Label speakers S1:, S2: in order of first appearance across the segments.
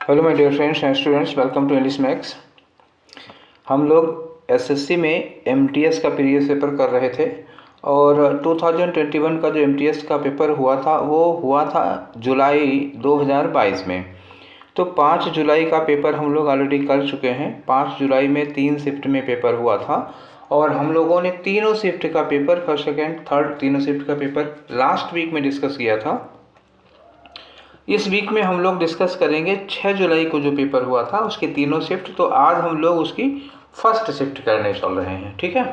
S1: Hello my dear friends and students, welcome to English max. हम लोग SSC में MTS का प्रीवियस पेपर कर रहे थे और 2021 का जो एमटीएस का पेपर हुआ था वो हुआ था जुलाई 2022 में। तो 5 जुलाई का पेपर हम लोग ऑलरेडी कर चुके हैं। 5 जुलाई में 3 शिफ्ट में पेपर हुआ था और हम लोगों ने तीनों शिफ्ट का पेपर, फर्स्ट सेकेंड थर्ड तीनों शिफ्ट का पेपर लास्ट वीक में डिस्कस किया था। इस वीक में हम लोग डिस्कस करेंगे 6 जुलाई को जो पेपर हुआ था उसके तीनों शिफ्ट। तो आज हम लोग उसकी फर्स्ट शिफ्ट करने चल रहे हैं, ठीक है।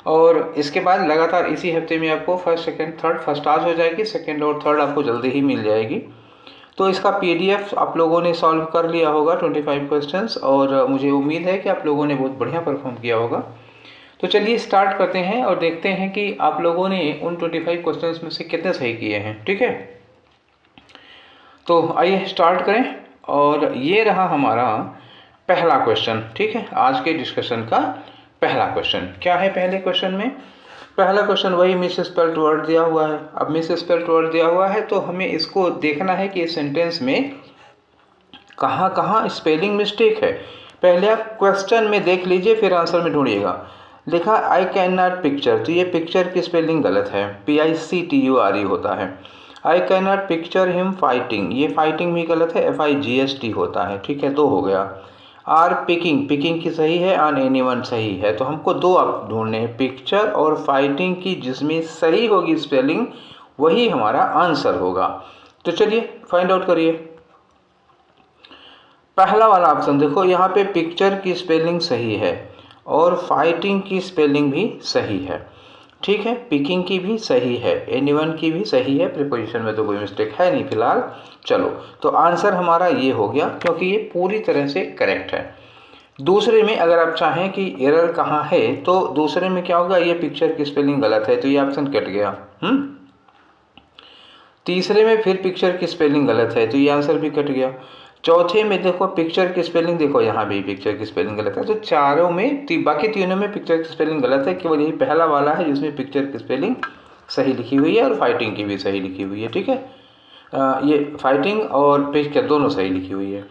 S1: और इसके बाद लगातार इसी हफ्ते में आपको फर्स्ट सेकंड थर्ड, फर्स्ट आज हो जाएगी, सेकंड और थर्ड आपको जल्दी ही मिल जाएगी। तो इसका पीडीएफ आप लोगों ने सॉल्व कर लिया होगा 25 क्वेश्चंस, और मुझे उम्मीद है कि आप लोगों ने बहुत बढ़िया परफॉर्म किया होगा। तो चलिए स्टार्ट करते हैं और देखते हैं कि आप लोगों ने उन 25 क्वेश्चंस में से कितने सही किए हैं, ठीक है। तो आइए स्टार्ट करें। और ये रहा हमारा पहला क्वेश्चन, ठीक है। आज के डिस्कशन का पहला क्वेश्चन क्या है? पहले क्वेश्चन में पहला क्वेश्चन वही मिस स्पेल्ड वर्ड दिया हुआ है। अब मिस स्पेल्ड वर्ड दिया हुआ है तो हमें इसको देखना है कि इस सेंटेंस में कहाँ कहाँ स्पेलिंग मिस्टेक है। पहले आप क्वेश्चन में देख लीजिए, फिर आंसर में ढूंढिएगा। लिखा आई कैन नॉट पिक्चर, तो ये पिक्चर की स्पेलिंग गलत है, PICTURE होता है। I can not picture him fighting, ये फाइटिंग भी गलत है, FIGST होता है, ठीक है, 2 हो गया। आर पिकिंग, पिकिंग की सही है, ऑन एनीवन सही है। तो हमको 2 आप ढूंढने हैं, पिक्चर और फाइटिंग की, जिसमें सही होगी स्पेलिंग वही हमारा आंसर होगा। तो चलिए फाइंड आउट करिए। पहला वाला ऑप्शन देखो, यहाँ पे पिक्चर की स्पेलिंग सही है और फाइटिंग की स्पेलिंग भी सही है, ठीक है। पिकिंग की भी सही है, एनीवन की भी सही है, प्रीपोजिशन में तो कोई मिस्टेक है नहीं फिलहाल। चलो, तो आंसर हमारा ये हो गया क्योंकि ये पूरी तरह से करेक्ट है। दूसरे में अगर आप चाहें कि एरर कहाँ है, तो दूसरे में क्या होगा, ये पिक्चर की स्पेलिंग गलत है तो ये ऑप्शन कट गया। तीसरे में फिर पिक्चर की स्पेलिंग गलत है तो ये आंसर भी कट गया। चौथे में देखो पिक्चर की स्पेलिंग, देखो यहाँ भी पिक्चर की स्पेलिंग गलत है। तो चारों में बाकी तीनों में पिक्चर की स्पेलिंग गलत है, केवल यही पहला वाला है जिसमें पिक्चर की स्पेलिंग सही लिखी हुई है और फाइटिंग की भी सही लिखी हुई है, ठीक है। ये फाइटिंग और पिक्चर दोनों सही लिखी हुई है,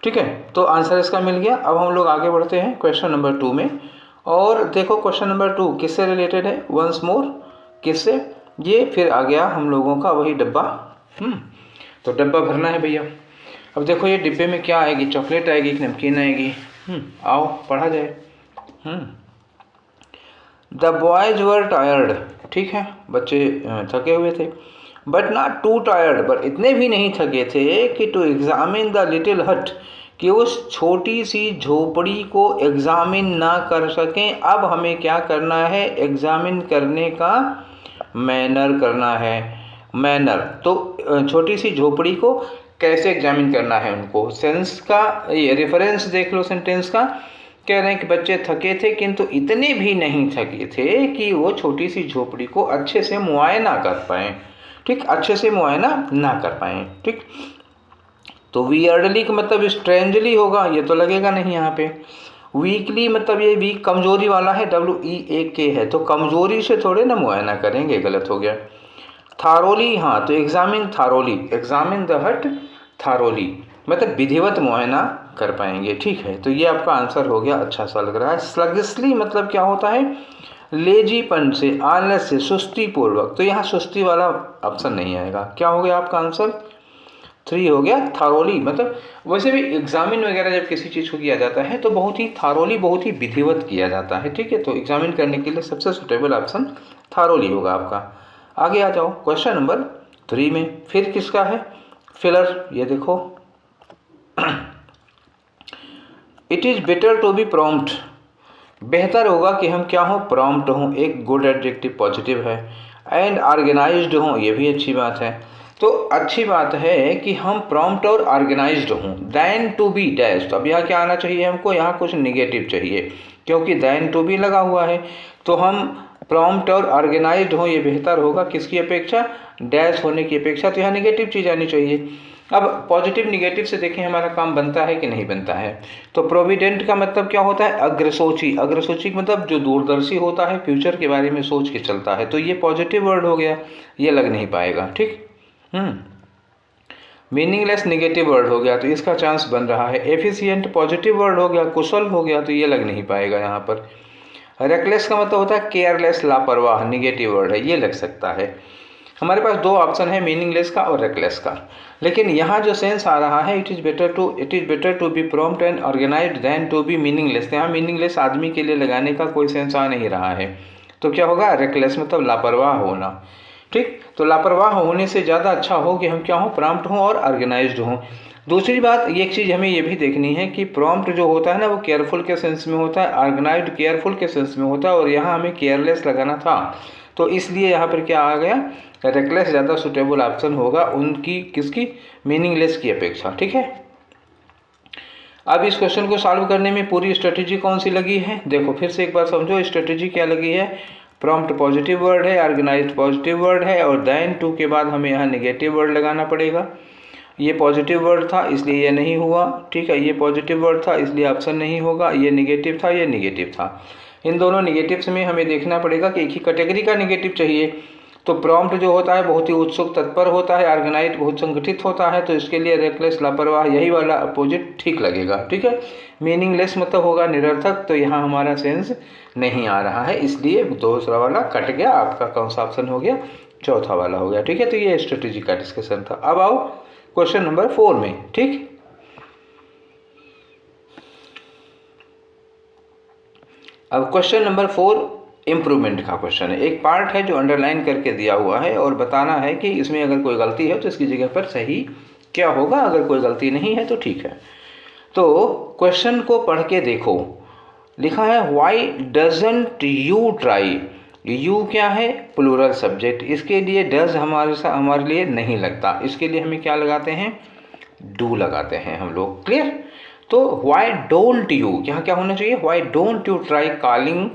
S1: ठीक है। तो आंसर इसका मिल गया। अब हम लोग आगे बढ़ते हैं क्वेश्चन नंबर 2 में। और देखो क्वेश्चन नंबर 2 किससे रिलेटेड है? वंस मोर, किससे? ये फिर आ गया हम लोगों का वही डब्बा। तो डब्बा भरना है भैया। अब देखो ये डिब्बे में क्या आएगी, चॉकलेट आएगी कि नमकीन आएगी? आओ पढ़ा जाए। द बॉयज वर टायर्ड, ठीक है, बच्चे थके हुए थे। But not to tired, but इतने भी नहीं थके थे कि टू एग्जामिन द लिटिल हट, कि उस छोटी सी झोपड़ी को एग्जामिन ना कर सकें। अब हमें क्या करना है? एग्जामिन करने का मैनर करना है। मैनर, तो छोटी सी झोपड़ी को कैसे एग्जामिन करना है उनको। सेंस का ये रेफरेंस देख लो सेंटेंस का। कह रहे हैं कि बच्चे थके थे किंतु इतने भी नहीं थके थे कि वो छोटी सी झोपड़ी को अच्छे से मुआयना कर पाएँ, ठीक, अच्छे से मुआयना ना कर पाएँ, ठीक। तो वियर्डली का मतलब स्ट्रेंजली होगा, ये तो लगेगा नहीं यहाँ पे। वीकली मतलब ये वीक कमजोरी वाला है, WEAK है, तो कमजोरी से थोड़े ना मुआयना करेंगे, गलत हो गया। थारोली, हाँ, तो एग्जामिन थारोली, एग्जामिन द हट थारोली, मतलब विधिवत मुआयना कर पाएंगे, ठीक है। तो ये आपका आंसर हो गया, अच्छा सा लग रहा है। स्लगिसली मतलब क्या होता है? लेजीपन से, आलस से, सुस्ती पूर्वक। तो यहाँ सुस्ती वाला ऑप्शन नहीं आएगा। क्या हो गया आपका आंसर? 3 हो गया। थारोली मतलब वैसे भी एग्जामिन वगैरह जब किसी चीज़ को किया जाता है तो बहुत ही थारोली, बहुत ही विधिवत किया जाता है, ठीक है। तो एग्जामिन करने के लिए सबसे सुटेबल ऑप्शन थारोली होगा आपका। आगे आ जाओ क्वेश्चन नंबर 3 में। फिर किसका है? फिलर, ये देखो it is better to be prompt, बेहतर होगा कि हम क्या हो? प्रॉम्प्ट हों, एक गुड एडजेक्टिव पॉजिटिव है। एंड ऑर्गेनाइज्ड हों, ये भी अच्छी बात है। तो अच्छी बात है कि हम प्रॉम्प्ट और ऑर्गेनाइज्ड हों। दैन टू बी डैश, तो अब यहाँ क्या आना चाहिए हमको? यहाँ कुछ निगेटिव चाहिए, क्योंकि दैन टू बी लगा हुआ है। तो हम प्रॉम्प्ट और ऑर्गेनाइज्ड हों, ये बेहतर होगा किसकी अपेक्षा? डैश होने की अपेक्षा। तो यहाँ निगेटिव चीज़ आनी चाहिए। अब पॉजिटिव निगेटिव से देखें हमारा काम बनता है कि नहीं बनता है। तो प्रोविडेंट का मतलब क्या होता है? अग्रसोची, अग्रसोची मतलब जो दूरदर्शी होता है, फ्यूचर के बारे में सोच के चलता है। तो ये पॉजिटिव वर्ड हो गया, ये लग नहीं पाएगा, ठीक। मीनिंगलेस निगेटिव वर्ड हो गया तो इसका चांस बन रहा है। एफिशिएंट पॉजिटिव वर्ड हो गया, कुशल हो गया तो ये लग नहीं पाएगा यहाँ पर। रेकलेस का मतलब होता है केयरलेस, लापरवाह, निगेटिव वर्ड है, ये लग सकता है। हमारे पास दो ऑप्शन है, मीनिंगलेस का और रेकलेस का। लेकिन यहाँ जो सेंस आ रहा है, it is better to be prompt and organised than to be meaningless. यहाँ मीनिंगलेस आदमी के लिए लगाने का कोई सेंस आ नहीं रहा है, तो क्या होगा, रेकलेस मतलब लापरवाह होना। ठीक, तो लापरवाह होने से ज़्यादा अच्छा हो कि हम क्या हों, प्रॉम्प्ट हों और ऑर्गेनाइज्ड हों। दूसरी बात, एक चीज़ हमें ये भी देखनी है कि प्रॉम्प्ट जो होता है ना, वो केयरफुल के सेंस में होता है, ऑर्गेनाइज्ड केयरफुल के सेंस में होता है, और यहाँ हमें केयरलेस लगाना था, तो इसलिए यहाँ पर क्या आ गया, रेकलेस ज़्यादा सुटेबल ऑप्शन होगा उनकी, किसकी, मीनिंगलेस की अपेक्षा। ठीक है, अब इस क्वेश्चन को सॉल्व करने में पूरी स्ट्रेटेजी कौन सी लगी है, देखो फिर से एक बार समझो स्ट्रेटेजी क्या लगी है। प्रॉम्प्ट पॉजिटिव वर्ड है, ऑर्गेनाइज्ड पॉजिटिव वर्ड है, और देन टू के बाद हमें यहाँ नेगेटिव वर्ड लगाना पड़ेगा। ये पॉजिटिव वर्ड था इसलिए ये नहीं हुआ, ठीक है, ये पॉजिटिव वर्ड था इसलिए ऑप्शन नहीं होगा, ये निगेटिव था, ये निगेटिव था। इन दोनों निगेटिव्स में हमें देखना पड़ेगा कि एक ही कैटेगरी का निगेटिव चाहिए। तो प्रॉम्प्ट जो होता है बहुत ही उत्सुक तत्पर होता है, ऑर्गेनाइज्ड बहुत संगठित होता है, तो इसके लिए रेकलेस लापरवाह, यही वाला अपोजिट ठीक लगेगा। ठीक है, मीनिंगलेस मतलब होगा निरर्थक, तो यहाँ हमारा सेंस नहीं आ रहा है, इसलिए दूसरा वाला कट गया। आपका कौन सा ऑप्शन हो गया, चौथा वाला हो गया। ठीक है, तो ये स्ट्रेटेजी का डिस्कशन था। अब आओ क्वेश्चन नंबर 4 में। ठीक, अब क्वेश्चन नंबर 4 इम्प्रूवमेंट का क्वेश्चन है। एक पार्ट है जो अंडरलाइन करके दिया हुआ है और बताना है कि इसमें अगर कोई गलती है तो इसकी जगह पर सही क्या होगा, अगर कोई गलती नहीं है तो ठीक है। तो क्वेश्चन को पढ़ के देखो, लिखा है why doesn't you try. You क्या है, प्लूरल सब्जेक्ट, इसके लिए डज हमारे लिए नहीं लगता, इसके लिए हमें क्या लगाते हैं, डू लगाते हैं हम लोग। क्लियर, तो व्हाई डोंट यू, यहाँ क्या होना चाहिए, why don't you try calling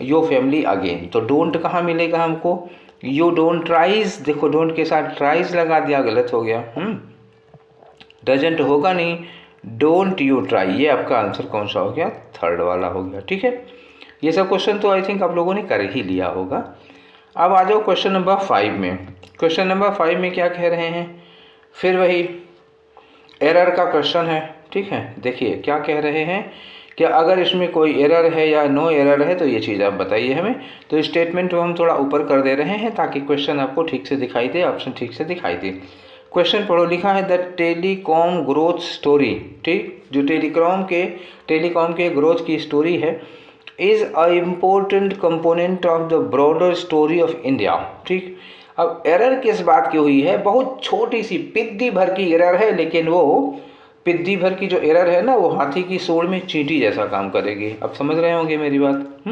S1: your family again. तो डोंट कहाँ मिलेगा हमको, यू डोंट ट्राइज, देखो डोंट के साथ ट्राइज लगा दिया, गलत हो गया। डजंट होगा नहीं, डोंट यू ट्राई, ये आपका आंसर कौन सा हो गया, थर्ड वाला हो गया। ठीक है, ये सब क्वेश्चन तो आई थिंक आप लोगों ने कर ही लिया होगा। अब आ जाओ क्वेश्चन नंबर 5 में। क्वेश्चन नंबर 5 में क्या कह रहे हैं, फिर वही एरर का क्वेश्चन है। ठीक है, देखिए क्या कह रहे हैं कि अगर इसमें कोई एरर है या नो एरर है तो ये चीज़ आप बताइए हमें। तो स्टेटमेंट को हम थोड़ा ऊपर कर दे रहे हैं ताकि क्वेश्चन आपको ठीक से दिखाई दे, ऑप्शन ठीक से दिखाई दे। क्वेश्चन पढ़ो, लिखा है द टेलीकॉम ग्रोथ स्टोरी। ठीक, जो टेलीकॉम के ग्रोथ की स्टोरी है, is a important component of the broader story of India. ठीक, अब एरर किस बात की हुई है, बहुत छोटी सी पिद्दी भर की एरर है, लेकिन वो पिद्दी भर की जो एरर है ना, वो हाथी की सूंड में चींटी जैसा काम करेगी। अब समझ रहे होंगे मेरी बात।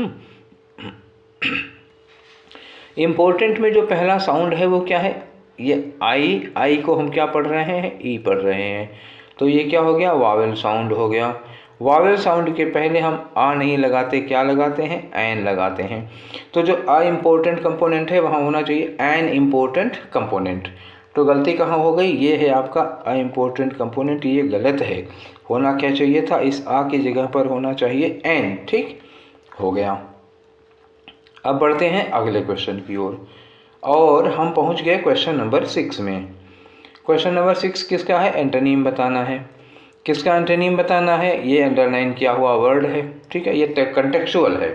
S1: इम्पोर्टेंट में जो पहला साउंड है वो क्या है, ये आई को हम क्या पढ़ रहे हैं, ई पढ़ रहे हैं, तो ये क्या हो गया, वावेल साउंड हो गया। वावेल साउंड के पहले हम आ नहीं लगाते, क्या लगाते हैं, एन लगाते हैं। तो जो अ इम्पोर्टेंट कंपोनेंट है वहाँ होना चाहिए एन इम्पोर्टेंट कंपोनेंट। तो गलती कहाँ हो गई, ये है आपका अ इम्पोर्टेंट कंपोनेंट, ये गलत है। होना क्या चाहिए था, इस आ की जगह पर होना चाहिए एन। ठीक हो गया। अब बढ़ते हैं अगले क्वेश्चन की ओर, और हम पहुंच गए क्वेश्चन नंबर 6 में। क्वेश्चन नंबर 6 किसका है, एंटोनिम बताना है। किसका एंटोनिम बताना है, ये अंडरलाइन किया हुआ वर्ड है। ठीक है, ये कंटेक्चुअल है,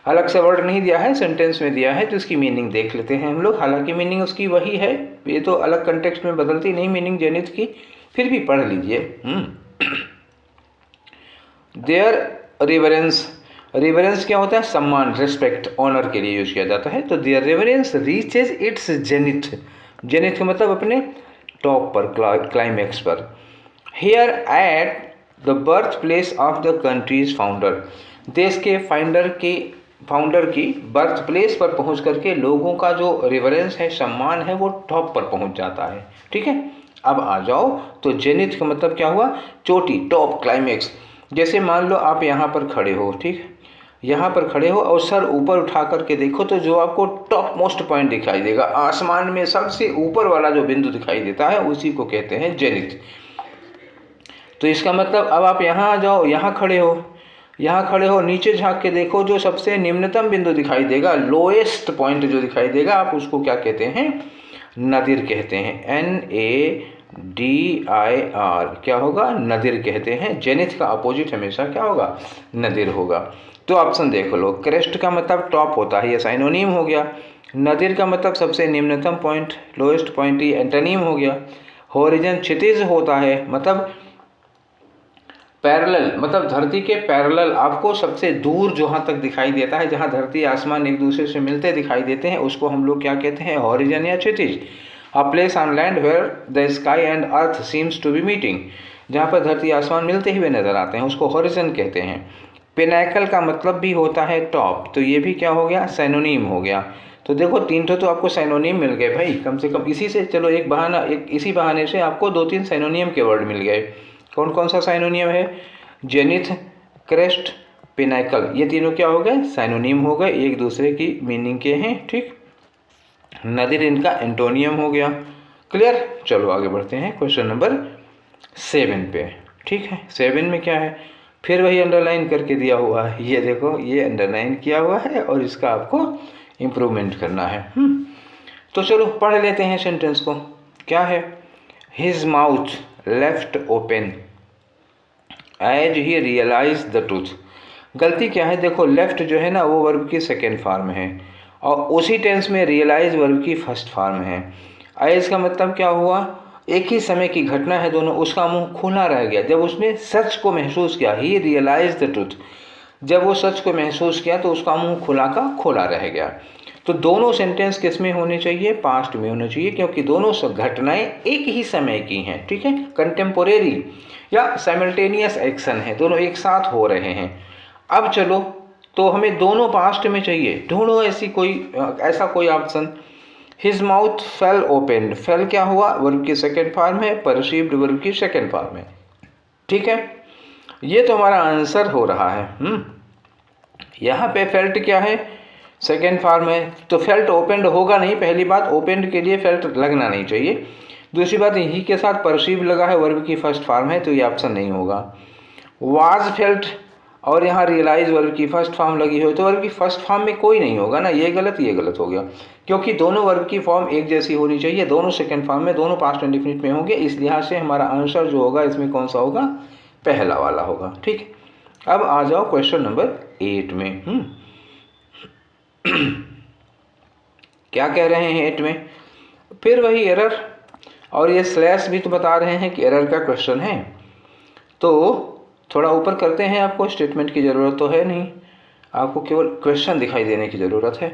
S1: अलग से वर्ड नहीं दिया है, सेंटेंस में दिया है, तो इसकी मीनिंग देख लेते हैं हम लोग। हालांकि मीनिंग उसकी वही है, ये तो अलग कंटेक्स्ट में बदलती नहीं मीनिंग जेनिथ की, फिर भी पढ़ लीजिए। देयर रिवरेंस क्या होता है, सम्मान, रिस्पेक्ट, ऑनर के लिए यूज किया जाता है। तो their reverence reaches its zenith, zenith का मतलब अपने टॉप पर, क्लाइमैक्स पर। Here at the birth place of the country's founder, देश के फाउंडर की बर्थ प्लेस पर पहुंच करके लोगों का जो रिवरेंस है, सम्मान है, वो टॉप पर पहुंच जाता है। ठीक है, अब आ जाओ, तो जेनिथ का मतलब क्या हुआ, चोटी, टॉप, क्लाइमैक्स। जैसे मान लो आप यहाँ पर खड़े हो, ठीक, यहाँ पर खड़े हो और सर ऊपर उठा करके देखो, तो जो आपको टॉप मोस्ट पॉइंट दिखाई देगा, आसमान में सबसे ऊपर वाला जो बिंदु दिखाई देता है, उसी को कहते हैं जेनिथ। तो इसका मतलब अब आप यहाँ आ जाओ, यहाँ खड़े हो, नीचे झांक के देखो, जो सबसे निम्नतम बिंदु दिखाई देगा, लोएस्ट पॉइंट जो दिखाई देगा, आप उसको क्या कहते हैं, नदिर कहते हैं, NADIR। DIR क्या होगा, नदिर कहते हैं। जेनिथ का अपोजिट हमेशा क्या होगा, नदिर होगा। तो ऑप्शन देख लो, क्रेस्ट का मतलब टॉप होता है, ये साइनोनिम हो गया। नदिर का मतलब सबसे निम्नतम पॉइंट, लोएस्ट पॉइंट, ये एंटोनिम हो गया। होरिजन क्षितिज होता है, मतलब पैरेलल, मतलब धरती के पैरेलल, आपको सबसे दूर जहाँ तक दिखाई देता है, जहाँ धरती आसमान एक दूसरे से मिलते दिखाई देते हैं, उसको हम लोग क्या कहते हैं, हॉरिजन या क्षितिज। A place on land where the sky and earth seems to be meeting, जहाँ पर धरती आसमान मिलते हुए नजर आते हैं, उसको हॉरिजन कहते हैं। पिनैकल का मतलब भी होता है टॉप, तो ये भी क्या हो गया, सैनोनीम हो गया। तो देखो 3 तो आपको सैनोनीम मिल गए भाई, कम से कम इसी से, चलो एक बहाना, एक इसी बहाने से आपको 2-3 सैनोनियम के वर्ड मिल गए। कौन कौन सा साइनोनियम है, जेनिथ, क्रेस्ट, पिनाकल, ये तीनों क्या हो गए, साइनोनियम हो गए, एक दूसरे की मीनिंग के हैं। ठीक, नदिर इनका एंटोनियम हो गया। क्लियर, चलो आगे बढ़ते हैं क्वेश्चन नंबर 7 पे। ठीक है, 7 में क्या है, फिर वही अंडरलाइन करके दिया हुआ है, ये देखो ये अंडरलाइन किया हुआ है और इसका आपको इम्प्रूवमेंट करना है। तो चलो पढ़ लेते हैं सेंटेंस को। क्या है, his mouth left open as he realise the truth. गलती क्या है, देखो लेफ्ट जो है ना वो वर्ब की सेकेंड फॉर्म है और उसी टेंस में रियलाइज वर्ब की फर्स्ट फॉर्म है। एज का मतलब क्या हुआ, एक ही समय की घटना है दोनों, उसका मुंह खुला रह गया जब उसने सच को महसूस किया। ही रियलाइज द ट्रूथ, जब वो सच को महसूस किया तो उसका मुंह खुला का खोला रह गया। तो दोनों सेंटेंस किस में होने चाहिए, पास्ट में होने चाहिए, क्योंकि दोनों घटनाएं एक ही समय की हैं। ठीक है, कंटेम्पोरेरी या साइमल्टेनियस एक्शन है, दोनों एक साथ हो रहे हैं। अब चलो, तो हमें दोनों पास्ट में चाहिए, ढूंढो ऐसा कोई option. His mouth fail open, fail क्या हुआ, वर्ब की सेकेंड फॉर्म है, परसीव्ड वर्ब की सेकेंड फॉर्म है। ठीक है, ये तो हमारा आंसर हो रहा है। यहाँ पे फेल्ट क्या है, सेकेंड फॉर्म है, तो फेल्ट ओपेंड होगा नहीं। पहली बात, ओपेंड के लिए फेल्ट लगना नहीं चाहिए। दूसरी बात, ही के साथ परसीव लगा है, वर्ब की फर्स्ट फॉर्म है, तो ये ऑप्शन नहीं होगा। वाज फेल्ट और यहाँ रियलाइज वर्ब की फर्स्ट फॉर्म लगी हो, तो वर्ब की फर्स्ट फॉर्म में कोई नहीं होगा ना, ये गलत हो गया, क्योंकि दोनों वर्ब की फॉर्म एक जैसी होनी चाहिए, दोनों सेकेंड फॉर्म में, दोनों पास्ट इंडेफिनिट में होंगे। इस लिहाज से हमारा आंसर जो होगा इसमें कौन सा होगा, पहला वाला होगा। ठीक है, अब आ जाओ क्वेश्चन नंबर 8 में। क्या कह रहे हैं 8 में, फिर वही एरर, और ये स्लैश भी तो बता रहे हैं कि एरर का क्वेश्चन है। तो थोड़ा ऊपर करते हैं, आपको स्टेटमेंट की ज़रूरत तो है नहीं, आपको केवल क्वेश्चन दिखाई देने की ज़रूरत है।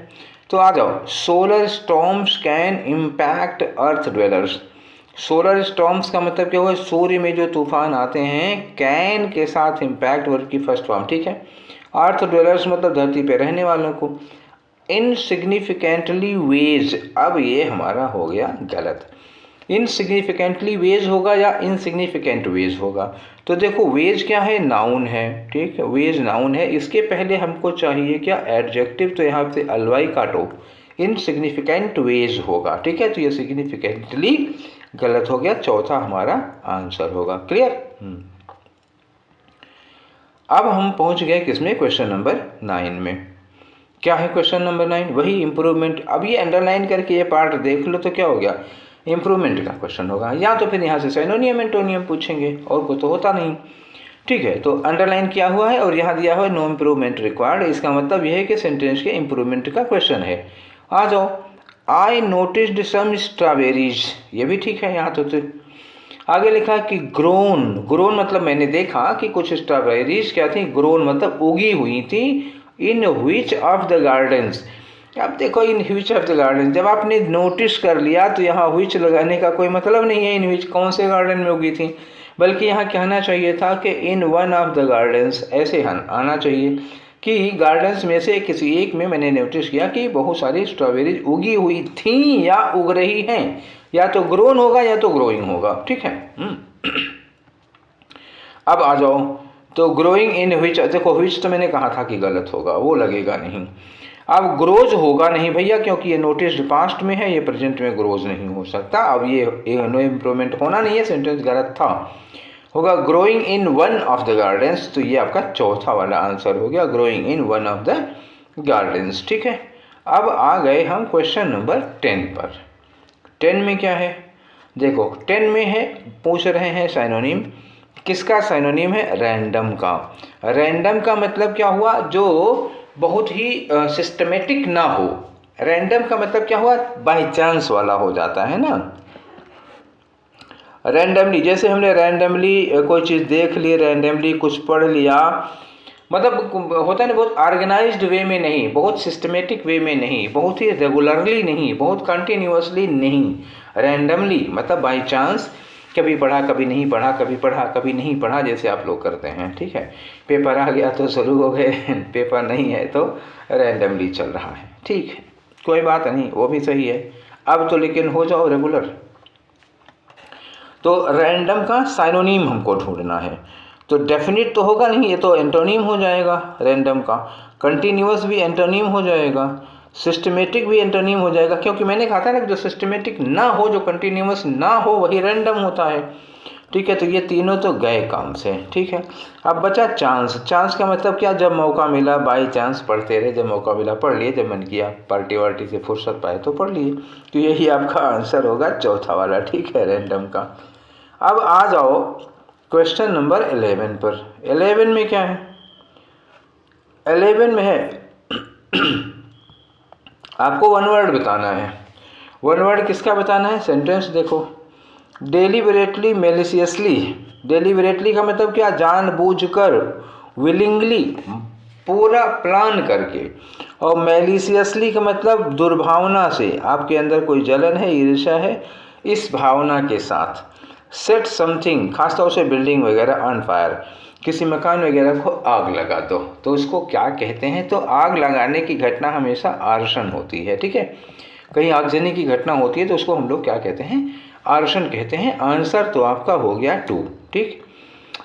S1: तो आ जाओ, solar storms can impact earth dwellers. Solar storms का मतलब क्या हुआ, सूर्य में जो तूफान आते हैं, कैन के साथ इम्पैक्ट वर्ब की फर्स्ट फॉर्म। ठीक है, अर्थ ड्वेलर्स मतलब धरती पे रहने वालों को। इनसिग्निफिकेंटली वेज, अब ये हमारा हो गया गलत, इनसिग्निफिकेंटली वेज होगा या इनसिग्निफिकेंट वेज होगा। तो देखो वेज क्या है, नाउन है। ठीक है, वेज नाउन है, इसके पहले हमको चाहिए क्या, एडजेक्टिव, तो यहाँ से अलवाई काटो, इनसिग्निफिकेंट वेज होगा। ठीक है, तो ये सिग्निफिकेंटली गलत हो गया, चौथा हमारा आंसर होगा। क्लियर। अब हम पहुंच गए किसमें, क्वेश्चन नंबर 9 में। क्या है क्वेश्चन नंबर 9, वही इंप्रूवमेंट। अब ये अंडरलाइन करके ये पार्ट देख लो तो क्या हो गया, इंप्रूवमेंट का क्वेश्चन होगा, या तो फिर यहाँ से साइनोनियम एंटोनियम पूछेंगे, और कोई तो होता नहीं। ठीक है, तो अंडरलाइन किया हुआ है और यहाँ दिया हुआ है नो इम्प्रूवमेंट रिक्वायर्ड, इसका मतलब यह है कि सेंटेंस के इम्प्रूवमेंट का क्वेश्चन है। आ जाओ, आई नोटिस्ड सम स्ट्रॉबेरीज, ये भी ठीक है। यहाँ तो आगे लिखा कि ग्रोन, ग्रोन मतलब मैंने देखा कि कुछ स्ट्रॉबेरीज क्या थी, ग्रोन मतलब उगी हुई थी, in which of the gardens. अब देखो, in which of the garden, जब आपने नोटिस कर लिया तो यहाँ व्हिच लगाने का कोई मतलब नहीं है, इन व्हिच कौन से गार्डन में उगी थी, बल्कि यहाँ कहना चाहिए था कि in one of the gardens, ऐसे आना चाहिए कि गार्डन्स में से किसी एक में मैंने नोटिस किया कि बहुत सारी स्ट्रॉबेरीज उगी हुई थी या उग रही हैं, या तो ग्रोन होगा या तो ग्रोइंग होगा। ठीक है। अब आ जाओ, तो ग्रोइंग इन व्हिच, देखो व्हिच तो मैंने कहा था कि गलत होगा, वो लगेगा नहीं। अब ग्रोज होगा नहीं भैया, क्योंकि ये नोटिस्ड पास्ट में है, ये प्रेजेंट में ग्रोज नहीं हो सकता। अब ये नो इम्प्रूवमेंट होना नहीं है, सेंटेंस गलत था, होगा growing in one of the gardens. तो ये आपका चौथा वाला आंसर हो गया, growing in one of the gardens. ठीक है, अब आ गए हम क्वेश्चन नंबर 10 पर। 10 में क्या है, देखो 10 में है, पूछ रहे हैं साइनोनिम, किसका साइनोनिम है? रैंडम का। रैंडम का मतलब क्या हुआ? जो बहुत ही सिस्टमेटिक ना हो। रैंडम का मतलब क्या हुआ? बाई चांस वाला हो जाता है ना। रैंडमली, जैसे हमने रैंडमली कोई चीज़ देख ली, रैंडमली कुछ पढ़ लिया, मतलब होता है ना, बहुत ऑर्गेनाइज्ड वे में नहीं, बहुत सिस्टमेटिक वे में नहीं, बहुत ही रेगुलरली नहीं, बहुत कंटिन्यूअसली नहीं, रैंडमली मतलब बाई चांस, कभी पढ़ा कभी नहीं पढ़ा, कभी पढ़ा कभी नहीं पढ़ा, जैसे आप लोग करते हैं। ठीक है, पेपर आ गया तो शुरू हो गए, पेपर नहीं है तो रैंडमली चल रहा है। ठीक है, कोई बात नहीं, वो भी सही है। अब तो लेकिन हो जाओ रेगुलर। तो रैंडम का साइनोनिम हमको ढूंढना है। तो डेफिनिट तो होगा नहीं, ये तो एंटोनिम हो जाएगा रैंडम का। कंटिन्यूअस भी एंटोनिम हो जाएगा, सिस्टमेटिक भी एंटोनिम हो जाएगा, क्योंकि मैंने कहा था ना कि जो सिस्टमेटिक ना हो, जो कंटिन्यूअस ना हो, वही रैंडम होता है। ठीक है, तो ये तीनों तो गए काम से। ठीक है, अब बचा चांस। चांस का मतलब क्या? जब मौका मिला, बाई चांस पढ़ते रहे, जब मौका मिला पढ़ लिए, जब मन किया पार्टी वार्टी से फुर्सत पाए तो पढ़ लिए। तो यही आपका आंसर होगा चौथा वाला। ठीक है, रैंडम का। अब आ जाओ क्वेश्चन नंबर 11 पर। 11 में क्या है? 11 में है आपको वन वर्ड बताना है। वन वर्ड किसका बताना है? सेंटेंस देखो, डेलिबरेटली मेलिशियसली। डेलिबरेटली का मतलब क्या? जानबूझकर, विलिंगली, पूरा प्लान करके। और मेलिशियसली का मतलब दुर्भावना से, आपके अंदर कोई जलन है, ईर्ष्या है, इस भावना के साथ। सेट समथिंग, खासतौर से बिल्डिंग वगैरह, ऑन फायर, किसी मकान वगैरह को आग लगा दो, तो उसको क्या कहते हैं? तो आग लगाने की घटना हमेशा आर्सन होती है। ठीक है, कहीं आगजनी की घटना होती है तो उसको हम लोग क्या कहते हैं? आर्सन कहते हैं। आंसर तो आपका हो गया 2। ठीक,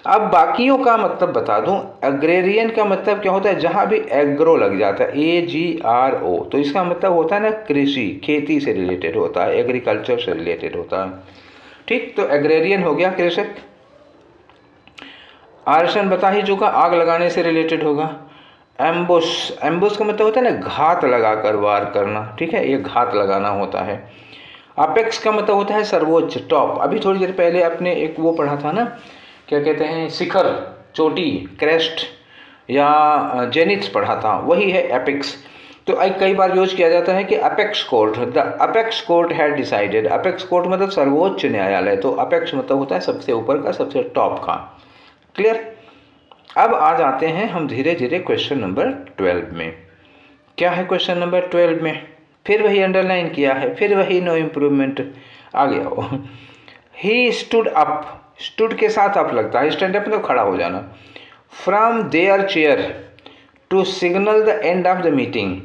S1: अब बाकियों का मतलब बता दूं। एग्रेरियन का मतलब क्या होता है? जहां भी एग्रो लग जाता है, AGRO, तो इसका मतलब होता है ना कृषि, खेती से रिलेटेड होता है, एग्रीकल्चर से रिलेटेड होता है। ठीक, तो एग्रेरियन हो गया कृषक। आर्सन बता ही चुका, आग लगाने से रिलेटेड होगा। एम्बुश, एम्बुश का मतलब होता है ना घात लगाकर वार करना। ठीक है, ये घात लगाना होता है। अपेक्स का मतलब होता है सर्वोच्च, टॉप। अभी थोड़ी देर पहले आपने एक वो पढ़ा था ना, क्या कहते हैं, शिखर, चोटी, क्रेस्ट या जेनिथ पढ़ा था, वही है एपेक्स। तो कई बार यूज किया जाता है कि apex court, the apex court had decided. Apex court मतलब सर्वोच्च न्यायालय, तो अपेक्स मतलब होता है सबसे ऊपर का, सबसे टॉप का। क्लियर? अब आ जाते हैं हम धीरे धीरे क्वेश्चन नंबर 12 में। क्या है क्वेश्चन नंबर 12 में? फिर वही अंडरलाइन किया है, फिर वही नो इम्प्रूवमेंट आ गया। ही स्टूड अप, स्टूड के साथ अप लगता है, स्टैंड अप मतलब खड़ा हो जाना। From their chair to signal the end of the meeting.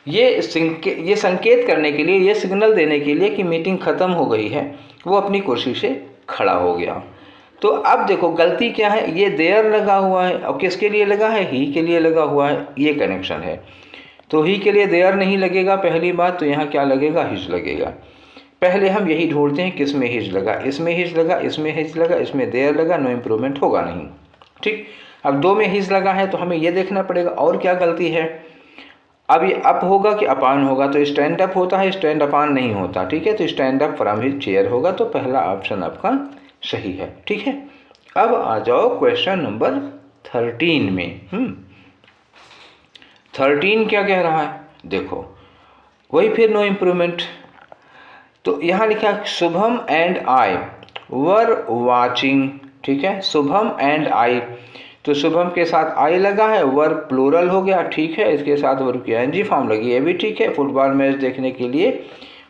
S1: ये संकेत करने के लिए, ये सिग्नल देने के लिए कि मीटिंग खत्म हो गई है, वो अपनी कुर्सी से खड़ा हो गया। तो अब देखो गलती क्या है? ये देयर लगा हुआ है, और किसके लिए लगा है? ही के लिए लगा हुआ है, ये कनेक्शन है। तो ही के लिए देयर नहीं लगेगा पहली बात, तो यहाँ क्या लगेगा? हिज लगेगा। पहले हम यही ढूंढते हैं किस में हिज लगा, इसमें हिज लगा, इसमें हिज लगा, इसमें देयर लगा, नो इम्प्रूवमेंट होगा नहीं। ठीक, अब 2 में हिज लगा है तो हमें ये देखना पड़ेगा और क्या गलती है। अब ये अप होगा कि अपान होगा? तो स्टैंड अप होता है, स्टैंड अपान नहीं होता। ठीक है, तो stand up from his chair होगा, तो पहला ऑप्शन आपका सही है। ठीक है, अब आ जाओ क्वेश्चन नंबर 13 में। 13 क्या कह रहा है? देखो वही फिर नो इम्प्रूवमेंट। तो यहाँ लिखा है Shubham and I were watching. ठीक है, शुभम एंड आई, तो शुभम के साथ आई लगा है, वर प्लूरल हो गया। ठीक है, इसके साथ वर्ब की ING फॉर्म लगी, ये भी ठीक है। फुटबॉल मैच देखने के लिए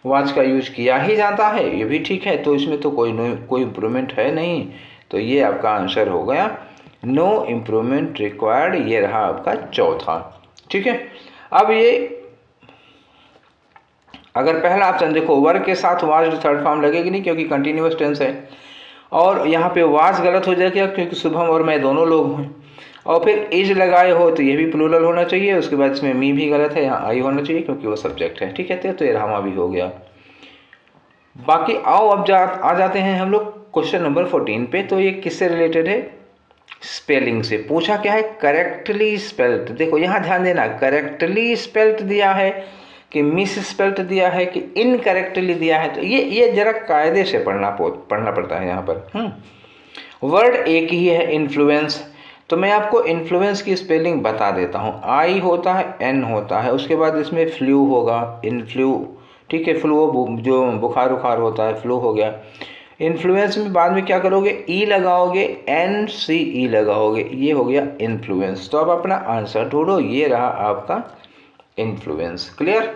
S1: वॉच का यूज किया ही जाता है, ये भी ठीक है। तो इसमें तो कोई इम्प्रूवमेंट है नहीं, तो ये आपका आंसर हो गया नो इम्प्रूवमेंट रिक्वायर्ड। ये रहा आपका चौथा। ठीक है, अब ये अगर पहला ऑप्शन देखो, वर्ग के साथ वाज थर्ड फॉर्म लगेगी नहीं, क्योंकि कंटिन्यूअस टेंस है। और यहाँ पे वाज गलत हो जाएगा, क्योंकि शुभम और मैं दोनों लोग हैं। और फिर इज लगाए हो तो ये भी प्लूरल होना चाहिए। उसके बाद इसमें मी भी गलत है, यहाँ आई होना चाहिए क्योंकि वो सब्जेक्ट है। ठीक है, तो ये रामा भी हो गया। बाकी आओ अब आ जाते हैं हम लोग क्वेश्चन नंबर 14 पे। तो ये किससे रिलेटेड है? स्पेलिंग से। पूछा क्या है? Correctly spelled. देखो यहाँ ध्यान देना, करेक्टली स्पेल्ड दिया है, कि मिस स्पेल्ट दिया है कि इनकरेक्टली दिया है, तो ये जरा कायदे से पढ़ना पड़ता है यहाँ पर। वर्ड एक ही है, इन्फ्लुएंस। तो मैं आपको इन्फ्लुएंस की स्पेलिंग बता देता हूँ। आई होता है, एन होता है, उसके बाद इसमें फ्लू होगा, इन्फ्लू, ठीक है। फ्लू जो बुखार उखार होता है, फ्लू हो गया। इन्फ्लुएंस में बाद में क्या करोगे, ई लगाओगे, एन सी ई लगाओगे, ये हो गया इन्फ्लुएंस। तो अब अपना आंसर ढूंढो, ये रहा आपका इन्फ्लुएंस। क्लियर?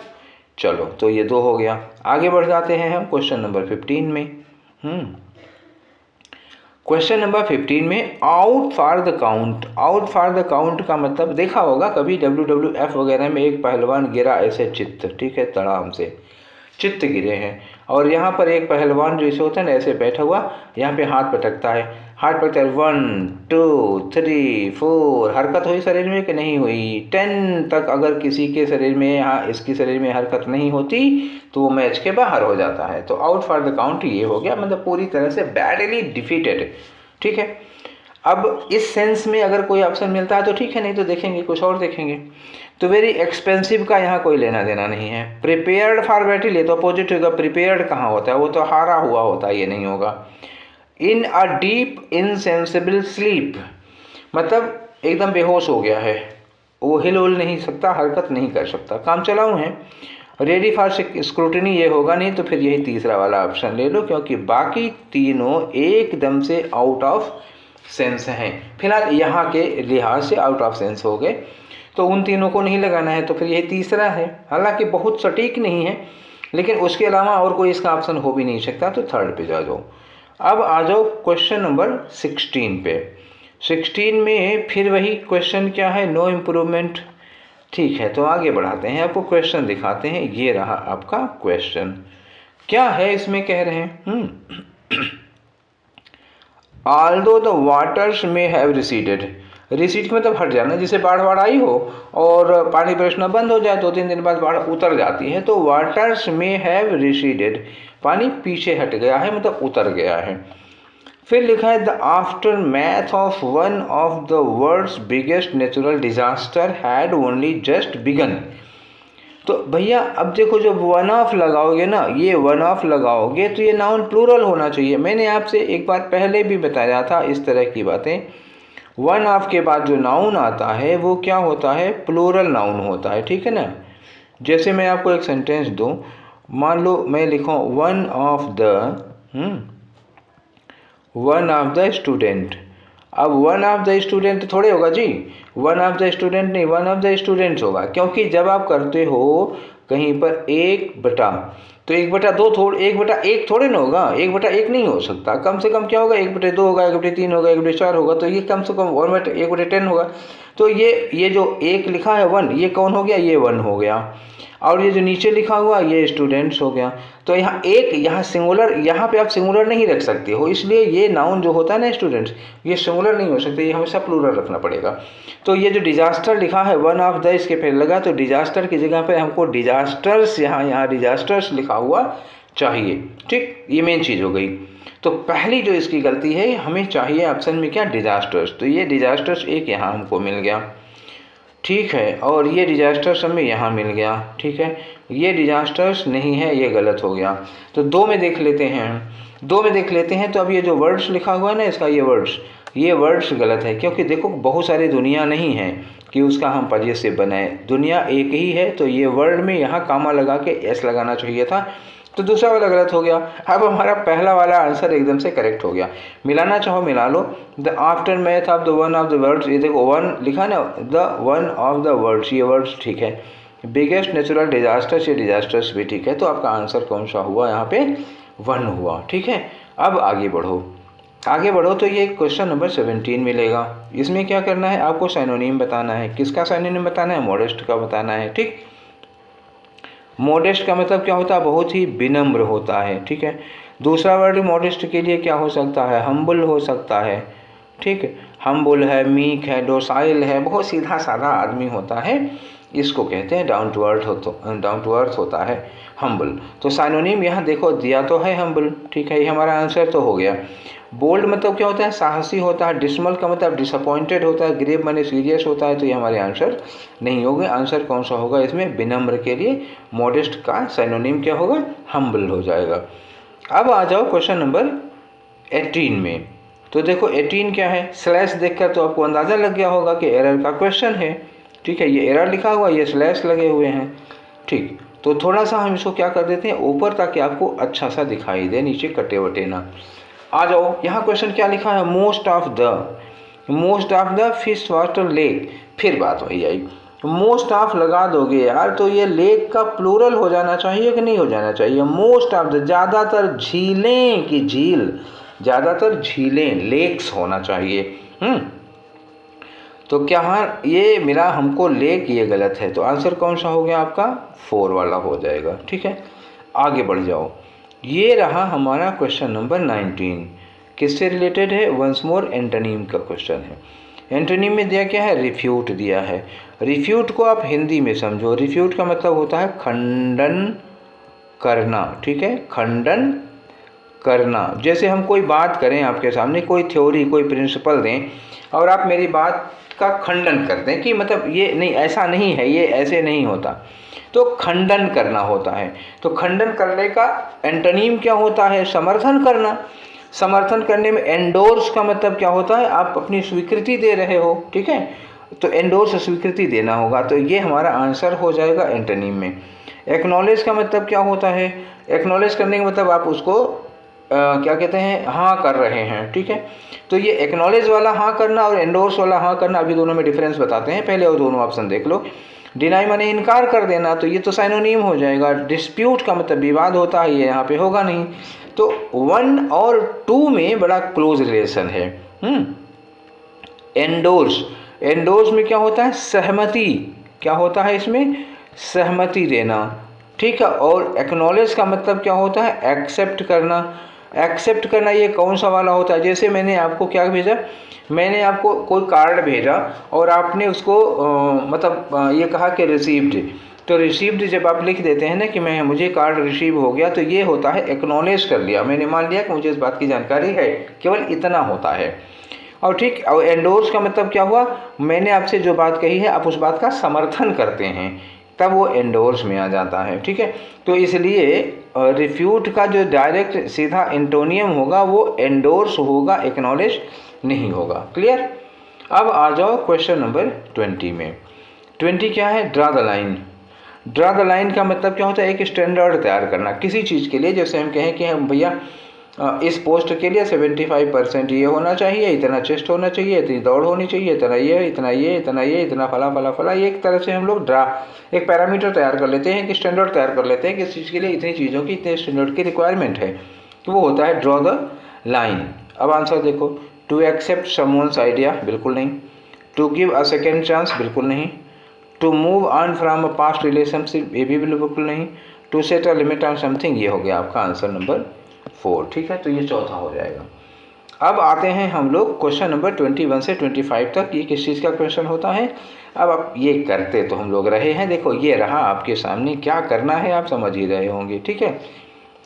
S1: चलो, तो ये 2 हो गया। आगे बढ़ जाते हैं हम क्वेश्चन नंबर 15 में। क्वेश्चन नंबर 15 में out for the count. Out for the count का मतलब देखा होगा कभी WWF वगैरह में, एक पहलवान गिरा ऐसे चित्त, ठीक है, तड़ाम से चित्त गिरे हैं, और यहाँ पर एक पहलवान जो ऐसे होता है ना, ऐसे बैठा हुआ, यहाँ पे हाथ पटकता है, हाथ पटकता है, 1 2 3 4, हरकत हुई शरीर में कि नहीं हुई, 10 तक अगर किसी के शरीर में, यहाँ इसकी शरीर में हरकत नहीं होती तो वो मैच के बाहर हो जाता है। तो आउट फॉर द काउंट ये हो गया, मतलब पूरी तरह से बैडली डिफीटेड, ठीक है। अब इस सेंस में अगर कोई ऑप्शन मिलता है तो ठीक है, नहीं तो देखेंगे, कुछ और देखेंगे। तो वेरी एक्सपेंसिव का यहाँ कोई लेना देना नहीं है। प्रिपेयर्ड फॉर बैटल, ये तो अपोजिट होगा। प्रिपेयर्ड कहाँ होता है, वो तो हारा हुआ होता है, ये नहीं होगा। इन अ डीप इनसेंसिबल स्लीप, मतलब एकदम बेहोश हो गया है, वो हिल उल नहीं सकता, हरकत नहीं कर सकता, काम चलाऊ है। रेडी फॉर स्क्रूटनी ये होगा नहीं, तो फिर यही तीसरा वाला ऑप्शन ले लो, क्योंकि बाकी तीनों एकदम से आउट ऑफ सेंस हैं। फिलहाल यहाँ के लिहाज से आउट ऑफ सेंस हो गए, तो उन तीनों को नहीं लगाना है, तो फिर यही तीसरा है। हालांकि बहुत सटीक नहीं है, लेकिन उसके अलावा और कोई इसका ऑप्शन हो भी नहीं सकता, तो थर्ड पे जा जाओ। अब आ जाओ क्वेश्चन नंबर 16 पे। 16 में फिर वही क्वेश्चन क्या है, नो इम्प्रूवमेंट, ठीक है। तो आगे बढ़ाते हैं, आपको क्वेश्चन दिखाते हैं। ये रहा आपका क्वेश्चन, क्या है इसमें कह रहे हैं, ऑल्दो द वाटर्स में हैव रिसीडेड। रिसीड का मतलब हट जाना, जिसे बाढ़ आई हो और पानी बरसना बंद हो जाए, 2-3 दिन बाद बाढ़ उतर जाती है, तो वाटर्स में हैव रिसीडेड, पानी पीछे हट गया है, मतलब उतर गया है। फिर लिखा है the aftermath of one of the world's biggest natural disaster had only just began. तो भैया अब देखो, जब वन ऑफ लगाओगे ना, ये वन ऑफ लगाओगे तो ये नाउन प्लूरल होना चाहिए। मैंने आपसे एक बार पहले भी बताया था इस तरह की बातें। वन ऑफ के बाद जो नाउन आता है वो क्या होता है, प्लूरल नाउन होता है, ठीक है ना। जैसे मैं आपको एक सेंटेंस दूं, मान लो मैं लिखूं वन ऑफ द स्टूडेंट। अब वन ऑफ द स्टूडेंट थोड़े होगा जी, वन ऑफ द स्टूडेंट नहीं, वन ऑफ द स्टूडेंट्स होगा, क्योंकि जब आप करते हो कहीं पर 1/, तो 1/2 थोड़े, 1/1 थोड़े ना होगा, 1/1 नहीं हो सकता, कम से कम क्या होगा, 1/2 होगा, 1/3 होगा, 1/4 होगा, तो ये कम से कम 1/10 होगा। तो ये जो 1 लिखा है 1, ये कौन हो गया, ये 1 हो गया, और ये जो नीचे लिखा हुआ ये स्टूडेंट्स हो गया। तो यहाँ एक, यहाँ सिंगुलर, यहाँ पे आप सिंगुलर नहीं रख सकते हो, इसलिए ये नाउन जो होता है ना स्टूडेंट्स, ये सिंगुलर नहीं हो सकते, ये हमेशा प्लूरल रखना पड़ेगा। तो ये जो डिजास्टर लिखा है वन ऑफ द, इसके फिर लगा, तो डिजास्टर की जगह पे हमको डिजास्टर्स, यहाँ डिजास्टर्स लिखा हुआ चाहिए, ठीक, ये मेन चीज़ हो गई। तो पहली जो इसकी गलती है, हमें चाहिए ऑप्शन में क्या, डिजास्टर्स, तो ये डिजास्टर्स एक यहाँ हमको मिल गया, ठीक है, और ये डिजास्टर्स हमें यहाँ मिल गया, ठीक है। ये डिजास्टर्स नहीं है, ये गलत हो गया। तो 2 में देख लेते हैं, 2 में देख लेते हैं। तो अब ये जो वर्ड्स लिखा हुआ है ना इसका, ये वर्ड्स गलत है, क्योंकि देखो बहुत सारी दुनिया नहीं है कि उसका हम पजेसिव बनाए, दुनिया एक ही है। तो ये वर्ड में यहाँ कामा लगा के एस लगाना चाहिए था, तो दूसरा वाला गलत हो गया। अब हमारा पहला वाला आंसर एकदम से करेक्ट हो गया। मिलाना चाहो मिला लो। The aftermath of the one of the words, ये देखो 1 लिखा ना, the one of the words, ये वर्ड्स ठीक है। बिगेस्ट नेचुरल डिजास्टर्स, ये डिजास्टर्स भी ठीक है। तो आपका आंसर कौन सा हुआ, यहाँ पे 1 हुआ, ठीक है। अब आगे बढ़ो तो ये क्वेश्चन नंबर 17 मिलेगा। इसमें क्या करना है, आपको साइनोनिम बताना है। किसका साइनोनिम बताना है, मॉडेस्ट का बताना है, ठीक। मॉडेस्ट का मतलब क्या होता है, बहुत ही विनम्र होता है, ठीक है। दूसरा वर्ड मॉडेस्ट के लिए क्या हो सकता है, हम्बल हो सकता है, ठीक है। हम्बल है, मीक है, डोसाइल है, बहुत सीधा साधा आदमी होता है। इसको कहते हैं डाउन टू अर्थ होता है हम्बल। तो साइनोनिम यहाँ देखो दिया तो है हम्बल, ठीक है, ये हमारा आंसर तो हो गया। बोल्ड मतलब क्या होता है, साहसी होता है। डिसमल का मतलब डिसअपॉइंटेड होता है। ग्रेव माने सीरियस होता है। तो ये हमारे आंसर नहीं होंगे। आंसर कौन सा होगा इसमें, विनम्र के लिए मॉडेस्ट का साइनोनिम क्या होगा, हम्बल हो जाएगा। अब आ जाओ क्वेश्चन नंबर 18 में। तो देखो 18 क्या है, स्लैश देखकर तो आपको अंदाज़ा लग गया होगा कि एरर का क्वेश्चन है, ठीक है। ये एरर लिखा हुआ, ये स्लैश लगे हुए हैं, ठीक। तो थोड़ा सा हम इसको क्या कर देते हैं ऊपर, ताकि आपको अच्छा सा दिखाई दे, नीचे कटे वटे ना। आ जाओ, यहाँ क्वेश्चन क्या लिखा है, most of the fish water lake. फिर बात वही आई, मोस्ट ऑफ लगा दोगे यार तो ये लेक का प्लूरल हो जाना चाहिए कि नहीं हो जाना चाहिए। मोस्ट ऑफ द, ज़्यादातर झीलें की झील, ज़्यादातर झीलें, लेक्स होना चाहिए। तो क्या ये मिला हमको लेक, ये गलत है। तो आंसर कौन सा हो गया आपका, 4 वाला हो जाएगा, ठीक है। आगे बढ़ जाओ, ये रहा हमारा क्वेश्चन नंबर 19। किससे रिलेटेड है, वंस मोर एंटोनिम का क्वेश्चन है। एंटोनिम में दिया क्या है, रिफ्यूट दिया है। रिफ्यूट को आप हिंदी में समझो। रिफ्यूट का मतलब होता है खंडन करना, ठीक है, खंडन करना। जैसे हम कोई बात करें आपके सामने, कोई थ्योरी, कोई प्रिंसिपल दें और आप मेरी बात का खंडन कर दें कि मतलब ये नहीं, ऐसा नहीं है, ये ऐसे नहीं होता, तो खंडन करना होता है। तो खंडन करने का एंटोनिम क्या होता है, समर्थन करना। समर्थन करने में एंडोर्स का मतलब क्या होता है, आप अपनी स्वीकृति दे रहे हो, ठीक है। तो एंडोर्स स्वीकृति देना होगा। तो ये हमारा आंसर हो जाएगा एंटोनिम में। एक्नॉलेज का मतलब क्या होता है, एक्नॉलेज करने का मतलब आप उसको क्या कहते हैं, हाँ कर रहे हैं, ठीक है। तो ये एक्नॉलेज वाला हाँ करना और एंडोर्स वाला हाँ करना, अभी दोनों में डिफरेंस बताते हैं, पहले और दोनों ऑप्शन देख लो। डिनाई माने इनकार कर देना, तो ये तो साइनोनिम हो जाएगा। डिस्प्यूट का मतलब विवाद होता है, ये यहाँ पे होगा नहीं। तो 1 और 2 में बड़ा क्लोज रिलेशन है। एंडोर्स में क्या होता है, सहमति, क्या होता है इसमें, सहमति देना, ठीक है। और एक्नॉलेज का मतलब क्या होता है, एक्सेप्ट करना। एक्सेप्ट करना ये कौन सा वाला होता है, जैसे मैंने आपको क्या भेजा, मैंने आपको कोई कार्ड भेजा और आपने उसको ये कहा कि रिसीव्ड। तो रिसीव्ड जब आप लिख देते हैं ना कि मुझे कार्ड रिसीव हो गया, तो ये होता है एक्नॉलेज कर लिया, मैंने मान लिया कि मुझे इस बात की जानकारी है, केवल इतना होता है। और ठीक, और एंडोर्स का मतलब क्या हुआ, मैंने आपसे जो बात कही है आप उस बात का समर्थन करते हैं, तब वो एंडोर्स में आ जाता है, ठीक है। तो इसलिए रिफ्यूट का जो डायरेक्ट सीधा एंटोनियम होगा वो एंडोर्स होगा, एक्नॉलेज नहीं होगा। क्लियर। अब आ जाओ क्वेश्चन नंबर 20 में। 20 क्या है, draw the line. Draw the line का मतलब क्या होता है, एक स्टैंडर्ड तैयार करना किसी चीज़ के लिए। जैसे हम कहें कि हम भैया इस पोस्ट के लिए 75% ये होना चाहिए, इतना चेस्ट होना चाहिए, इतनी दौड़ होनी चाहिए, इतना ये, इतना ये, इतना ये, इतना फला फला फला। ये एक तरह से हम लोग एक पैरामीटर तैयार कर लेते हैं, एक स्टैंडर्ड तैयार कर लेते हैं कि इस चीज़ के लिए इतनी चीज़ों की, इतने स्टैंडर्ड की रिक्वायरमेंट है। तो वो होता है ड्रॉ द लाइन। अब आंसर देखो, टू एक्सेप्ट समवन्स आइडिया, बिल्कुल नहीं। To give a second chance, बिल्कुल नहीं। To move on from a past relationship, ये भी बिल्कुल नहीं। To set a limit on something, ये हो गया आपका आंसर नंबर 4, ठीक है। तो ये चौथा हो जाएगा। अब आते हैं हम लोग क्वेश्चन नंबर 21 से 25 तक। ये किस चीज़ का क्वेश्चन होता है, अब आप ये करते तो हम लोग रहे हैं। देखो ये रहा आपके सामने, क्या करना है आप समझ ही रहे होंगे, ठीक है।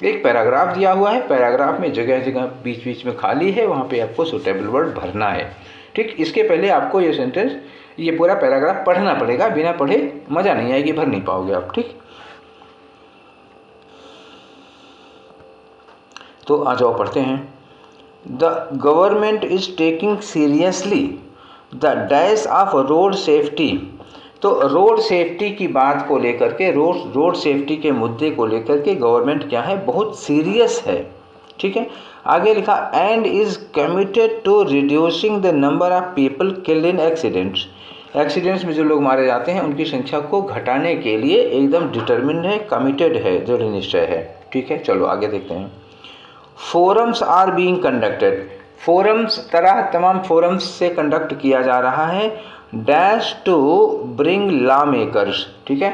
S1: एक पैराग्राफ दिया हुआ है, पैराग्राफ में जगह जगह बीच बीच में खाली है, वहाँ पे आपको सूटेबल वर्ड भरना है, ठीक। इसके पहले आपको ये सेंटेंस, ये पूरा पैराग्राफ पढ़ना पड़ेगा, बिना पढ़े मज़ा नहीं आएगी, भर नहीं पाओगे आप, ठीक। तो आ जाओ पढ़ते हैं। The government is taking seriously the dash of road safety. तो रोड सेफ्टी की बात को लेकर के, रोड सेफ्टी के मुद्दे को लेकर के गवर्नमेंट क्या है, बहुत सीरियस है, ठीक है। आगे लिखा, and is committed to reducing the number of people killed in accidents. Accidents में जो लोग मारे जाते हैं उनकी संख्या को घटाने के लिए एकदम डिटर्मिन्ड है, कमिटेड है, दृढ़ निश्चय है, ठीक है। चलो आगे देखते हैं। Forums are being conducted. Forums तमाम फोरम्स से कंडक्ट किया जा रहा है, dash to bring law makers, ठीक है।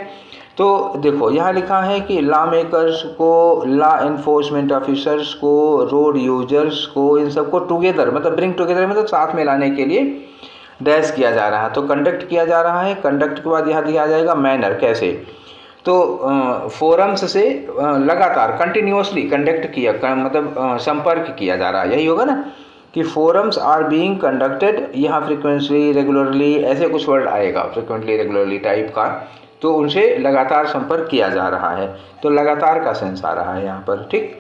S1: तो देखो यहाँ लिखा है कि लॉ मेकर्स को, लॉ एनफोर्समेंट ऑफिसर्स को, रोड यूजर्स को, इन सबको टुगेदर मतलब ब्रिंग टुगेदर मतलब साथ में लाने के लिए डैश किया जा रहा है, तो कंडक्ट किया जा रहा है। कंडक्ट के बाद यहाँ दिया जाएगा मैनर, कैसे, तो फोरम्स से लगातार कंटिन्यूअसली कंडक्ट किया मतलब संपर्क किया जा रहा है, यही होगा ना कि फोरम्स आर बीइंग कंडक्टेड, यहाँ फ्रिक्वेंटली रेगुलरली ऐसे कुछ वर्ड आएगा, फ्रिक्वेंटली रेगुलरली टाइप का, तो उनसे लगातार संपर्क किया जा रहा है, तो लगातार का सेंस आ रहा है यहाँ पर। ठीक,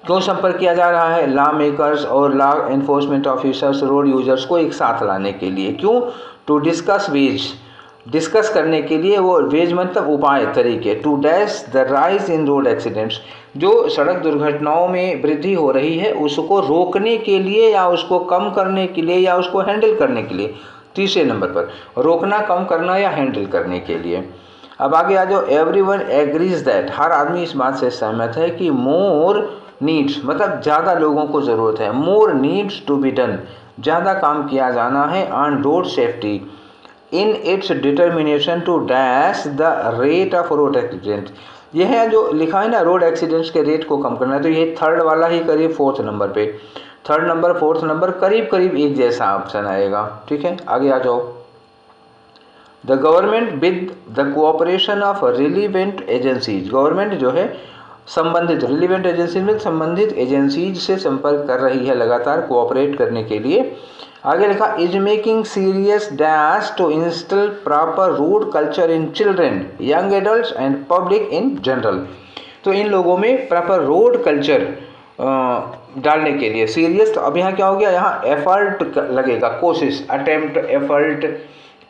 S1: क्यों संपर्क किया जा रहा है? लॉ मेकर्स और law enforcement officers road users को एक साथ लाने के लिए। क्यों? टू डिस्कस वेज, डिस्कस करने के लिए, वो वेज मतलब उपाय, तरीके, to dash the rise in road accidents, जो सड़क दुर्घटनाओं में वृद्धि हो रही है उसको रोकने के लिए या उसको कम करने के लिए या उसको हैंडल करने के लिए। तीसरे नंबर पर रोकना, कम करना या हैंडल करने के लिए। अब आगे आ जाओ। एवरीवन एग्रीज दैट, हर आदमी इस बात से सहमत है कि मोर नीड्स मतलब ज़्यादा लोगों को ज़रूरत है, more needs to be done, ज़्यादा काम किया जाना है on road safety in its determination to dash the rate of road accident. यह है जो लिखा है ना, रोड एक्सीडेंट्स के रेट को कम करना, तो ये थर्ड वाला ही करीब फोर्थ नंबर पे, थर्ड नंबर फोर्थ नंबर करीब करीब एक जैसा ऑप्शन आएगा। ठीक है, आगे आ जाओ। The government with the cooperation of relevant agencies, government जो है संबंधित रिलीवेंट एजेंसीज में संबंधित एजेंसीज से संपर्क कर रही है लगातार कोऑपरेट करने के लिए। आगे लिखा is making serious dash to install proper road culture in children, young adults and public in general. तो इन लोगों में प्रॉपर रोड कल्चर डालने के लिए सीरियस, तो अब यहाँ क्या हो गया, यहाँ एफर्ट लगेगा, कोशिश, अटेम्प्ट, एफर्ट,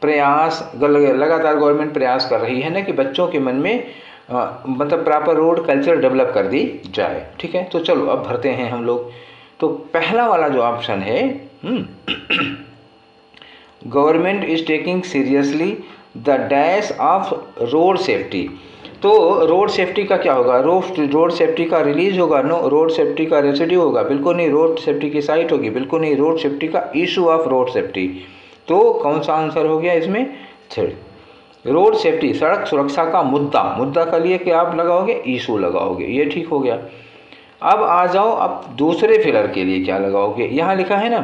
S1: प्रयास, लगातार गवर्नमेंट प्रयास कर रही है ना कि बच्चों के मन में मतलब प्रॉपर रोड कल्चर डेवलप कर दी जाए। ठीक है, तो चलो अब भरते हैं हम लोग। तो पहला वाला जो ऑप्शन है, government is taking seriously the dash of road safety, तो रोड सेफ्टी का क्या होगा, रोड सेफ्टी का रिलीज होगा, नो, रोड सेफ्टी का रेसिड्यू होगा, बिल्कुल नहीं, रोड सेफ्टी की साइट होगी, बिल्कुल नहीं, रोड सेफ्टी का इशू ऑफ रोड सेफ्टी। तो कौन सा आंसर हो गया इसमें? थर्ड, रोड सेफ्टी, सड़क सुरक्षा का मुद्दा, मुद्दा का लिए क्या आप लगाओगे, इशू लगाओगे, ये ठीक हो गया। अब आ जाओ, अब दूसरे फिलर के लिए क्या लगाओगे, यहाँ लिखा है ना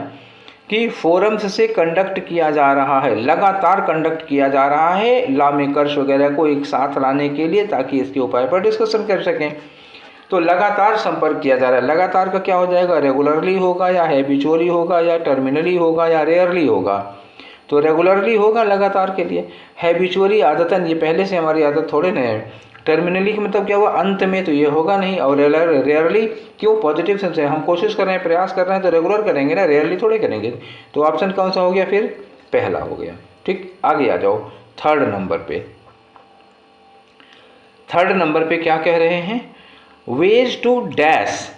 S1: कि फोरम्स से कंडक्ट किया जा रहा है, लगातार कंडक्ट किया जा रहा है लॉ मेकर्स वगैरह को एक साथ लाने के लिए ताकि इसके उपाय पर डिस्कशन कर सकें। तो लगातार संपर्क किया जा रहा है, लगातार का क्या हो जाएगा, रेगुलरली होगा या हैबिचुअली होगा या टर्मिनली होगा या रेयरली होगा। तो रेगुलरली होगा लगातार के लिए, हैबिचुअली आदतन, ये पहले से हमारी आदत थोड़े ना है। टर्मिनली का मतलब क्या हुआ, अंत में, तो ये होगा नहीं। और रेयरली क्यों, पॉजिटिव सेंस है, हम कोशिश कर रहे हैं, प्रयास कर रहे हैं तो रेगुलर करेंगे ना, रेयरली थोड़े करेंगे। तो ऑप्शन कौन सा हो गया फिर? पहला हो गया। ठीक, आगे आ जाओ थर्ड नंबर पे। थर्ड नंबर पे क्या कह रहे हैं, वेज टू डैश,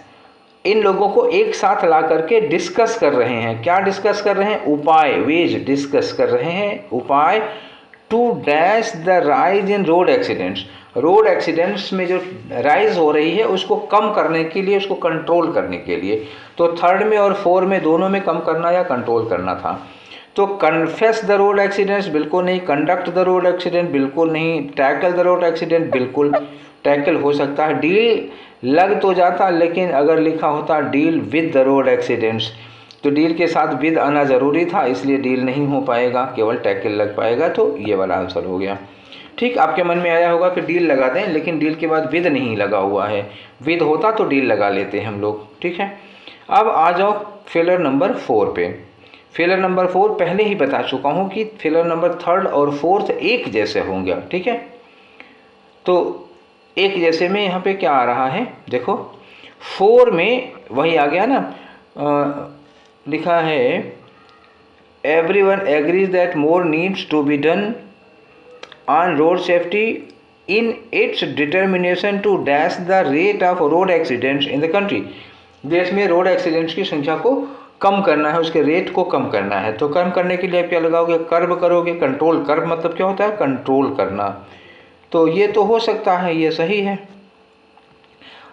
S1: इन लोगों को एक साथ ला करके डिस्कस कर रहे हैं। क्या डिस्कस कर रहे हैं? उपाय, वेज डिस्कस कर रहे हैं, उपाय to dash the rise in road accidents, road accidents में जो राइज हो रही है उसको कम करने के लिए, उसको कंट्रोल करने के लिए। तो थर्ड में और फोर में दोनों में कम करना या कंट्रोल करना था। तो कन्फेस द रोड एक्सीडेंट्स बिल्कुल नहीं, कंडक्ट द रोड एक्सीडेंट बिल्कुल नहीं, टैकल द रोड एक्सीडेंट बिल्कुल, टैकल हो सकता है, डील लग तो जाता, लेकिन अगर लिखा होता deal with the road accidents तो डील के साथ विद आना ज़रूरी था, इसलिए डील नहीं हो पाएगा, केवल टैकल लग पाएगा। तो ये वाला आंसर हो गया। ठीक, आपके मन में आया होगा कि डील लगा दें, लेकिन डील के बाद विद नहीं लगा हुआ है, विद होता तो डील लगा लेते हम लोग। ठीक है, अब आ जाओ फेलर नंबर 4 पे। फेलर नंबर 4 पहले ही बता चुका हूँ कि फेलर नंबर थर्ड और फोर्थ एक जैसे होंगे। ठीक है, तो एक जैसे में यहाँ पे क्या आ रहा है, देखो 4 में वही आ गया ना, लिखा है everyone agrees that more needs to be done on road safety in its determination to dash the rate of road accidents in the country. देश में रोड एक्सीडेंट्स की संख्या को कम करना है, उसके रेट को कम करना है। तो कम करने के लिए आप क्या लगाओगे, कर्व करोगे, कंट्रोल, कर्व मतलब क्या होता है, कंट्रोल करना। तो ये तो हो सकता है, ये सही है।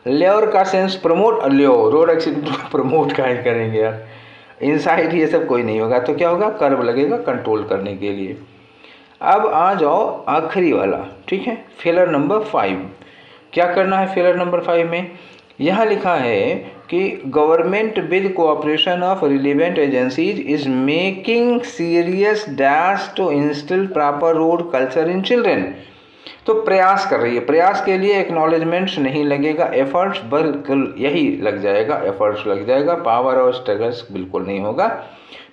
S1: लेयर का सेंस प्रमोट, लियो रोड एक्सीडेंट को प्रमोट काहे करेंगे यार, इनसाइड ये सब कोई नहीं होगा, तो क्या होगा, कर्व लगेगा कंट्रोल करने के लिए। अब आ जाओ आखिरी वाला। ठीक है, फेलर नंबर 5 क्या करना है फेलर नंबर 5 में, यहाँ लिखा है कि government with cooperation of relevant agencies is making serious dash to instil proper road culture in children. तो प्रयास कर रही है, प्रयास के लिए एक्नॉलेजमेंट्स नहीं लगेगा, एफर्ट्स बिल्कुल यही लग जाएगा, एफर्ट्स लग जाएगा, पावर और स्ट्रगल्स बिल्कुल नहीं होगा।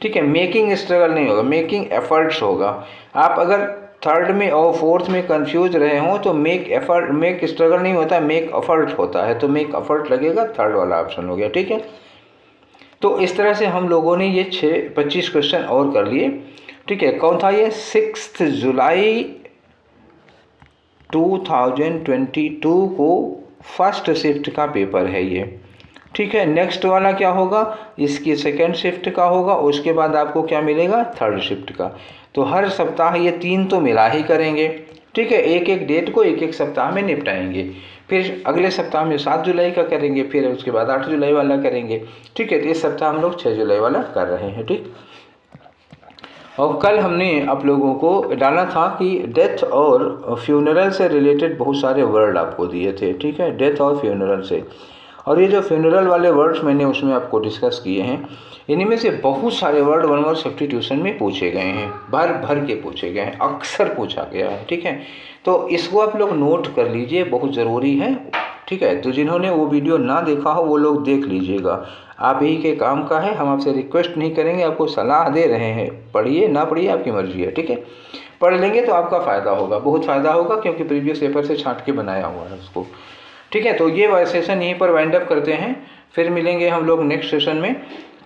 S1: ठीक है, मेकिंग स्ट्रगल नहीं होगा, मेकिंग एफर्ट्स होगा। आप अगर थर्ड में और फोर्थ में कंफ्यूज रहे हों तो मेक स्ट्रगल नहीं होता, मेक एफर्ट होता है, तो मेक एफर्ट लगेगा, थर्ड वाला ऑप्शन हो गया। ठीक है, तो इस तरह से हम लोगों ने ये 25 क्वेश्चन और कर लिए। ठीक है, कौन था ये? 6 जुलाई 2022 को फर्स्ट शिफ्ट का पेपर है ये। ठीक है, नेक्स्ट वाला क्या होगा? इसकी सेकेंड शिफ्ट का होगा, उसके बाद आपको क्या मिलेगा? थर्ड शिफ्ट का। तो हर सप्ताह ये 3 तो मिला ही करेंगे। ठीक है, एक एक डेट को एक एक सप्ताह में निपटाएंगे, फिर अगले सप्ताह में 7 जुलाई का करेंगे, फिर उसके बाद 8 जुलाई वाला करेंगे। ठीक है, तो इस सप्ताह हम लोग 6 जुलाई वाला कर रहे हैं। ठीक, और कल हमने आप लोगों को डाला था कि डेथ और फ्यूनरल से रिलेटेड बहुत सारे वर्ड आपको दिए थे। ठीक है, डेथ और फ्यूनरल से, और ये जो फ्यूनरल वाले वर्ड्स मैंने उसमें आपको डिस्कस किए हैं, इनमें से बहुत सारे वर्ड 1 वर्ड सब्स्टिट्यूशन में पूछे गए हैं, भर भर के पूछे गए हैं, अक्सर पूछा गया है। ठीक है, तो इसको आप लोग नोट कर लीजिए, बहुत ज़रूरी है। ठीक है, तो जिन्होंने वो वीडियो ना देखा हो वो लोग देख लीजिएगा, आप ही के काम का है। हम आपसे रिक्वेस्ट नहीं करेंगे, आपको सलाह दे रहे हैं, पढ़िए ना पढ़िए आपकी मर्जी है। ठीक है, पढ़ लेंगे तो आपका फ़ायदा होगा, बहुत फ़ायदा होगा, क्योंकि प्रीवियस पेपर से छांट के बनाया हुआ है उसको। ठीक है, तो ये सेशन यहीं पर वाइंड अप करते हैं, फिर मिलेंगे हम लोग नेक्स्ट सेशन में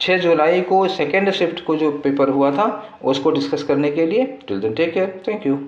S1: 6 जुलाई को सेकेंड शिफ्ट को जो पेपर हुआ था उसको डिस्कस करने के लिए। Till then take care, thank you.